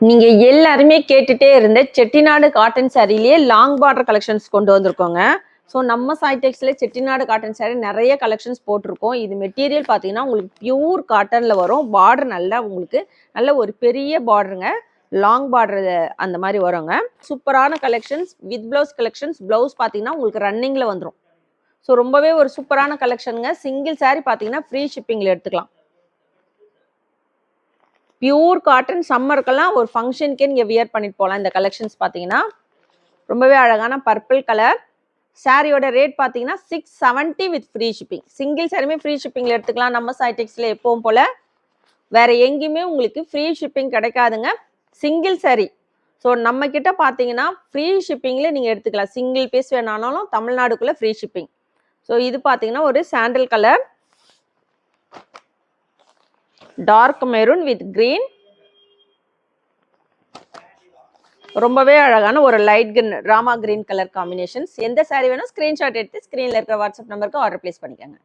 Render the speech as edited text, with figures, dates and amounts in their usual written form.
நீங்க எல்லாருமே கேட்டுட்டே இருந்த செட்டிநாடு காட்டன் சாரிலேயே லாங் பார்டர் கலெக்ஷன்ஸ் கொண்டு வந்திருக்கோங்க. ஸோ நம்ம சாய்டெக்ஸ்ல செட்டிநாடு காட்டன் சாரி நிறைய கலெக்ஷன்ஸ் போட்டிருக்கோம். இது மெட்டீரியல் பார்த்தீங்கன்னா உங்களுக்கு பியூர் காட்டன்ல வரும். பார்டர் நல்லா உங்களுக்கு நல்ல ஒரு பெரிய பார்டருங்க. லாங் பார்டர் அந்த மாதிரி வருங்க. சூப்பரான collections with blouse collections. Blouse பார்த்தீங்கன்னா உங்களுக்கு ரன்னிங்ல வந்துடும். ஸோ ரொம்பவே ஒரு சூப்பரான கலெக்ஷனுங்க. சிங்கிள் சாரி பார்த்தீங்கன்னா ஃப்ரீ ஷிப்பிங்ல எடுத்துக்கலாம். பியூர் காட்டன் சம்மருக்கெல்லாம் ஒரு ஃபங்க்ஷனுக்கே நீங்கள் வியர் பண்ணிட்டு போகலாம். இந்த கலெக்ஷன்ஸ் பார்த்தீங்கன்னா ரொம்பவே அழகான பர்பிள் கலர். சாரியோட ரேட் பார்த்தீங்கன்னா 670 வித் ஃப்ரீ ஷிப்பிங். சிங்கிள் சாரியுமே ஃப்ரீ ஷிப்பிங்கில் எடுத்துக்கலாம். நம்ம சாய்டெக்ஸில் எப்பவும் போல் வேறு எங்கேயுமே உங்களுக்கு ஃப்ரீ ஷிப்பிங் கிடைக்காதுங்க. சிங்கிள் சாரி ஸோ நம்மக்கிட்ட பார்த்தீங்கன்னா ஃப்ரீ ஷிப்பிங்கில் நீங்கள் எடுத்துக்கலாம். சிங்கிள் பீஸ் வேணாலும் தமிழ்நாடுக்குள்ளே ஃப்ரீ ஷிப்பிங். ஸோ இது பார்த்தீங்கன்னா ஒரு sandal colour, dark maroon with green. ரொம்பவே அழகான ஒரு light green, Rama green colour combinations. எந்த சாரி வேணும் ஸ்கிரீன்ஷாட் எடுத்து ஸ்கிரீன்ல இருக்கிற வாட்ஸ்அப் நம்பருக்கு ஆர்டர் பிளேஸ் பண்ணிக்கோங்க.